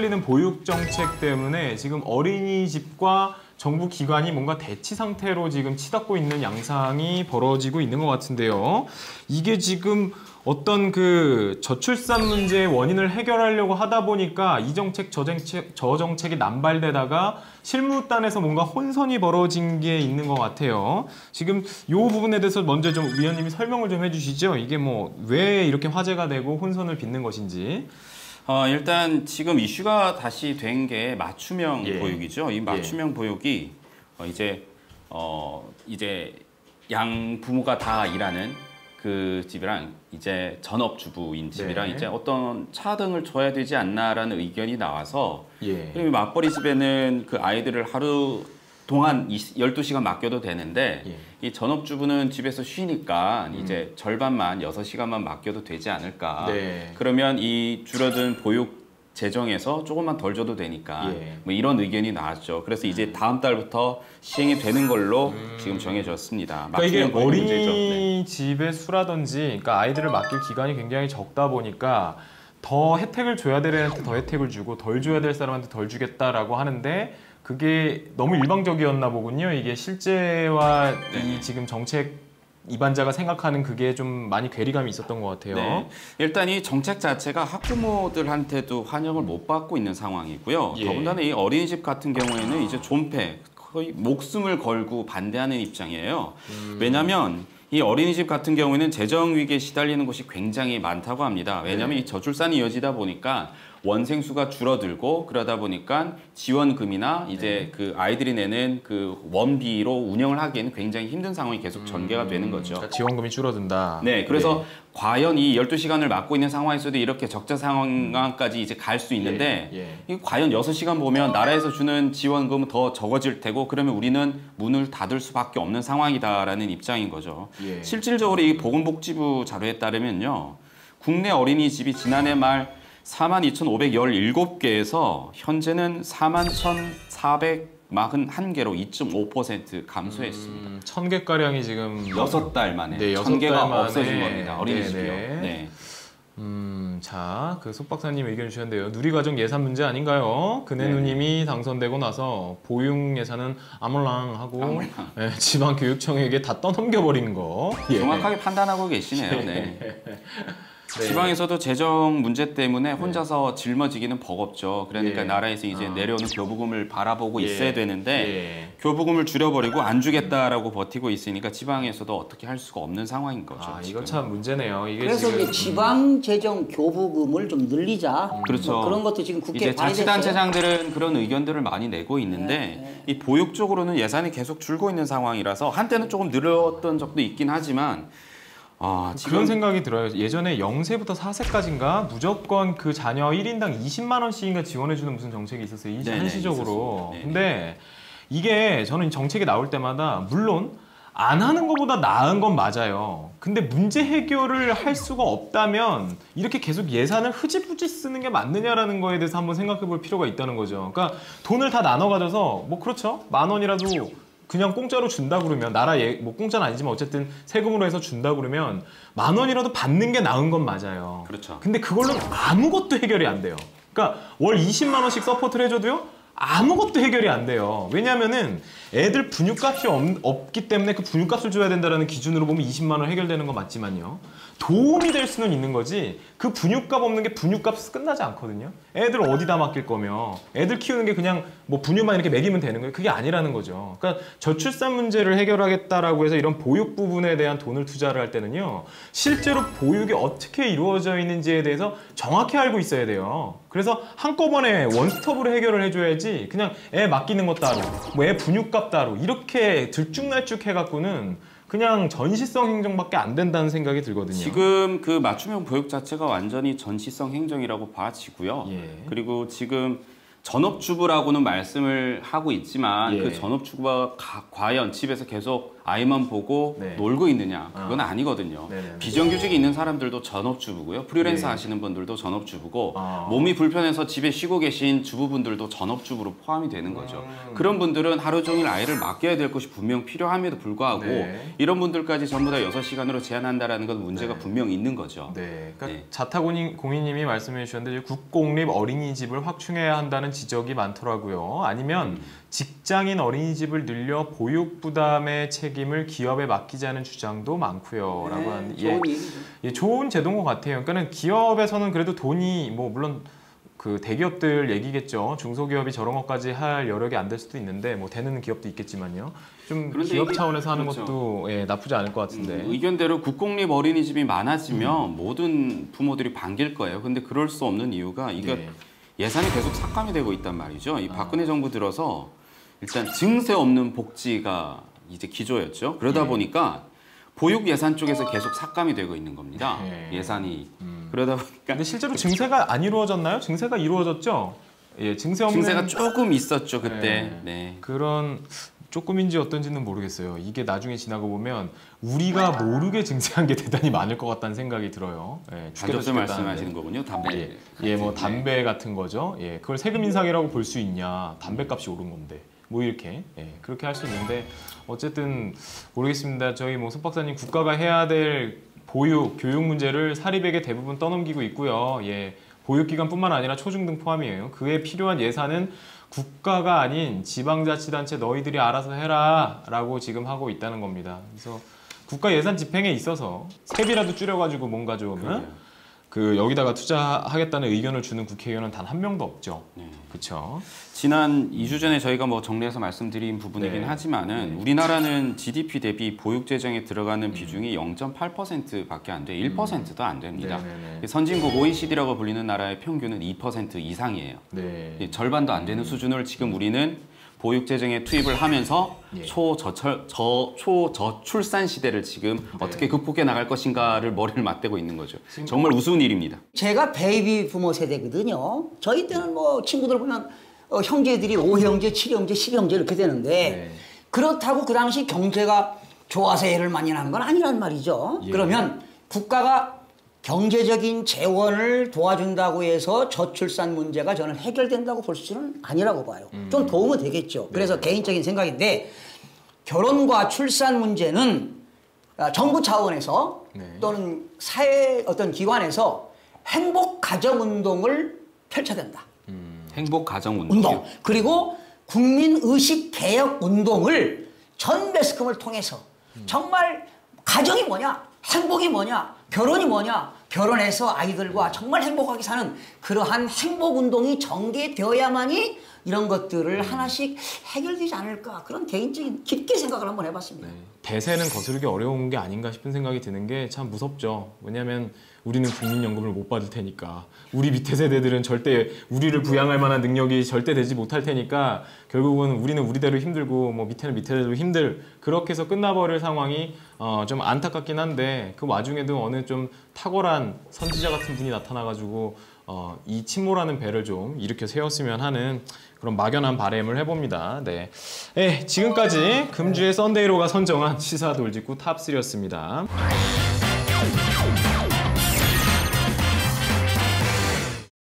흔들리는 보육 정책 때문에 지금 어린이집과 정부 기관이 뭔가 대치 상태로 지금 치닫고 있는 양상이 벌어지고 있는 것 같은데요. 이게 지금 어떤 그 저출산 문제의 원인을 해결하려고 하다 보니까 이 정책, 저 정책이 남발되다가 실무단에서 뭔가 혼선이 벌어진 게 있는 것 같아요. 지금 이 부분에 대해서 먼저 좀 위원님이 설명을 좀 해주시죠. 이게 뭐 왜 이렇게 화제가 되고 혼선을 빚는 것인지. 일단 지금 이슈가 다시 된 게 맞춤형 보육이죠. 이 맞춤형 보육이 이제 양 부모가 다 일하는 그 집이랑 이제 전업주부인 집이랑 이제 어떤 차등을 줘야 되지 않나라는 의견이 나와서 그리고 맞벌이 집에는 그 아이들을 하루 동안 12시간 맡겨도 되는데 이 전업주부는 집에서 쉬니까 이제 절반만 6시간만 맡겨도 되지 않을까. 그러면 이 줄어든 보육 재정에서 조금만 덜 줘도 되니까 뭐 이런 의견이 나왔죠. 그래서 이제 다음 달부터 시행이 되는 걸로 지금 정해졌습니다. 그러니까 이게 어린이집의 수라든지 그러니까 아이들을 맡길 기간이 굉장히 적다 보니까 더 혜택을 줘야 될 애한테 더 혜택을 주고 덜 줘야 될 사람한테 덜 주겠다라고 하는데 그게 너무 일방적이었나 보군요. 이게 실제와 이 지금 정책 입안자가 생각하는 그게 좀 많이 괴리감이 있었던 것 같아요. 일단 이 정책 자체가 학부모들한테도 환영을 못 받고 있는 상황이고요. 더군다나 이 어린이집 같은 경우에는 이제 존폐, 거의 목숨을 걸고 반대하는 입장이에요. 왜냐하면 이 어린이집 같은 경우에는 재정 위기에 시달리는 곳이 굉장히 많다고 합니다. 왜냐하면 이 저출산이 이어지다 보니까 원생 수가 줄어들고 그러다 보니까 지원금이나 이제 그 아이들이 내는 그 원비로 운영을 하기에는 굉장히 힘든 상황이 계속 전개가 되는 거죠. 그러니까 지원금이 줄어든다. 그래서 과연 이 12시간을 맡고 있는 상황에서도 이렇게 적자 상황까지 이제 갈 수 있는데 과연 6시간 보면 나라에서 주는 지원금은 더 적어질 테고 그러면 우리는 문을 닫을 수밖에 없는 상황이다라는 입장인 거죠. 실질적으로 이 보건복지부 자료에 따르면요. 국내 어린이집이 지난해 말 42,517개에서 현재는 41,441개로 2.5% 감소했습니다. 1,000개가량이 지금 6달 만에 1,000개가 없어진 겁니다. 어린이집이요. 자, 그 속 박사님 의견 주셨는데요. 누리과정 예산 문제 아닌가요? 근혜 누님이 당선되고 나서 보육 예산은 아몰랑 하고 지방교육청에게 다 떠넘겨버린 거. 정확하게 판단하고 계시네요. 지방에서도 재정 문제 때문에 혼자서 짊어지기는 버겁죠. 그러니까 나라에서 이제 내려오는 교부금을 바라보고 있어야 되는데 교부금을 줄여버리고 안 주겠다라고 버티고 있으니까 지방에서도 어떻게 할 수가 없는 상황인 거죠. 이거 참 문제네요. 이게 그래서 지금... 이제 지방 재정 교부금을 좀 늘리자. 그렇죠. 뭐 그런 것도 지금 국회에 이제 자치단체장들은 그런 의견들을 많이 내고 있는데 이 보육 쪽으로는 예산이 계속 줄고 있는 상황이라서 한때는 조금 늘었던 적도 있긴 하지만 지금... 그런 생각이 들어요. 예전에 0세부터 4세까지인가 무조건 그 자녀 1인당 20만 원씩인가 지원해주는 무슨 정책이 있었어요. 한시적으로. 근데 이게 저는 정책이 나올 때마다 물론 안 하는 것보다 나은 건 맞아요. 근데 문제 해결을 할 수가 없다면 이렇게 계속 예산을 흐지부지 쓰는 게 맞느냐라는 거에 대해서 한번 생각해 볼 필요가 있다는 거죠. 그러니까 돈을 다 나눠 가져서 뭐 그렇죠. 10,000원이라도 그냥 공짜로 준다 그러면 뭐 공짜는 아니지만 어쨌든 세금으로 해서 준다 그러면 10,000원이라도 받는 게 나은 건 맞아요. 그렇죠. 근데 그걸로 아무것도 해결이 안 돼요. 그러니까 월 20만 원씩 서포트를 해줘도요. 아무것도 해결이 안 돼요. 왜냐하면은 애들 분유값이 없기 때문에 그 분유값을 줘야 된다는 기준으로 보면 20만 원 해결되는 건 맞지만요. 도움이 될 수는 있는 거지 그 분유값 없는 게 분유값 끝나지 않거든요. 애들 어디다 맡길 거며 애들 키우는 게 그냥 뭐 분유만 이렇게 먹이면 되는 거예요. 그게 아니라는 거죠. 그러니까 저출산 문제를 해결하겠다라고 해서 이런 보육 부분에 대한 돈을 투자를 할 때는요. 실제로 보육이 어떻게 이루어져 있는지에 대해서 정확히 알고 있어야 돼요. 그래서 한꺼번에 원스톱으로 해결을 해줘야지 그냥 애 맡기는 것 따로 뭐 애 분유값 따로 이렇게 들쭉날쭉 해갖고는 그냥 전시성 행정밖에 안 된다는 생각이 들거든요. 지금 그 맞춤형 보육 자체가 완전히 전시성 행정이라고 봐지고요. 그리고 지금 전업주부라고는 말씀을 하고 있지만 예. 그 전업주부가 과연 집에서 계속 아이만 보고 네. 놀고 있느냐 그건 아니거든요. 네네네. 비정규직이 있는 사람들도 전업주부고요. 프리랜서 예. 하시는 분들도 전업주부고 몸이 불편해서 집에 쉬고 계신 주부분들도 전업주부로 포함이 되는 거죠. 그런 분들은 하루 종일 아이를 맡겨야 될 것이 분명 필요함에도 불구하고 네. 이런 분들까지 전부 다 6시간으로 제한한다는 건 문제가 분명 있는 거죠. 네, 그러니까 네. 자타공인님이 말씀해 주셨는데 국공립 어린이집을 확충해야 한다는 지적이 많더라고요. 아니면 직장인 어린이집을 늘려 보육 부담의 책임을 기업에 맡기자는 주장도 많고요. 라고 하는데 좋은 얘기죠. 예, 좋은 제도인 것 같아요. 그러니까 기업에서는 그래도 돈이 뭐 물론 그 대기업들 얘기겠죠. 중소기업이 저런 것까지 할 여력이 안 될 수도 있는데 뭐 되는 기업도 있겠지만요. 좀 기업 차원에서 하는 그렇죠. 것도 예, 나쁘지 않을 것 같은데. 의견대로 국공립 어린이집이 많아지면 모든 부모들이 반길 거예요. 근데 그럴 수 없는 이유가 이게 네. 예산이 계속 삭감이 되고 있단 말이죠. 이 박근혜 정부 들어서 일단 증세 없는 복지가 이제 기조였죠. 그러다 보니까 보육 예산 쪽에서 계속 삭감이 되고 있는 겁니다. 예산이. 그러다 보니까 근데 실제로 증세가 안 이루어졌나요? 증세가 이루어졌죠. 예, 증세 없는 증세가 조금 있었죠 그때. 네. 그런 조금인지 어떤지는 모르겠어요. 이게 나중에 지나고 보면 우리가 모르게 증세한 게 대단히 많을 것 같다는 생각이 들어요. 예, 가족들 말씀하시는 거군요. 담배. 예, 뭐 담배 같은 거죠. 예, 그걸 세금 인상이라고 볼 수 있냐? 담배값이 오른 건데. 뭐 이렇게 그렇게 할 수 있는데 어쨌든 모르겠습니다. 저희 뭐 손 박사님 국가가 해야 될 보육, 교육 문제를 사립에게 대부분 떠넘기고 있고요. 예, 보육기관뿐만 아니라 초중등 포함이에요. 그에 필요한 예산은 국가가 아닌 지방자치단체 너희들이 알아서 해라 라고 지금 하고 있다는 겁니다. 그래서 국가 예산 집행에 있어서 세비라도 줄여가지고 뭔가 좀 그 여기다가 투자하겠다는 의견을 주는 국회의원은 단 한 명도 없죠. 그렇죠. 지난 2주 전에 저희가 뭐 정리해서 말씀드린 부분이긴 하지만은 우리나라는 GDP 대비 보육 재정에 들어가는 비중이 0.8%밖에 안 돼, 1%도 안 됩니다. 선진국 OECD라고 불리는 나라의 평균은 2% 이상이에요. 네. 절반도 안 되는 수준을 지금 우리는 보육 재정에 투입을 하면서 초저출산 시대를 지금 어떻게 극복해 나갈 것인가를 머리를 맞대고 있는 거죠. 정말 우스운 일입니다. 제가 베이비 부모 세대거든요. 저희 때는 뭐 친구들 보면 형제들이 5형제, 7형제, 10형제 이렇게 되는데 그렇다고 그 당시 경제가 좋아서 애를 많이 낳은 건 아니란 말이죠. 그러면 국가가 경제적인 재원을 도와준다고 해서 저출산 문제가 저는 해결된다고 볼 수는 아니라고 봐요. 좀 도움은 되겠죠. 그래서 개인적인 생각인데 결혼과 출산 문제는 정부 차원에서 또는 사회 어떤 기관에서 행복 가정 운동을 펼쳐야 된다. 행복 가정 운동. 그리고 국민 의식 개혁 운동을 전 매스컴을 통해서 정말 가정이 뭐냐, 행복이 뭐냐, 결혼이 뭐냐, 결혼해서 아이들과 정말 행복하게 사는 그러한 행복 운동이 전개되어야만이 이런 것들을 하나씩 해결되지 않을까, 그런 개인적인 깊게 생각을 한번 해봤습니다. 대세는 거스르기 어려운 게 아닌가 싶은 생각이 드는 게 참 무섭죠. 왜냐하면 우리는 국민연금을 못 받을 테니까, 우리 밑에 세대들은 절대 우리를 부양할 만한 능력이 절대 되지 못할 테니까 결국은 우리는 우리대로 힘들고 뭐 밑에는 밑에대로 힘들, 그렇게 해서 끝나버릴 상황이 좀 안타깝긴 한데, 그 와중에도 어느 좀 탁월한 선지자 같은 분이 나타나가지고 이 침몰하는 배를 좀 일으켜 세웠으면 하는 그런 막연한 바람을 해봅니다. 네, 지금까지 금주의 썬데이로가 선정한 시사 돌직구 탑3였습니다.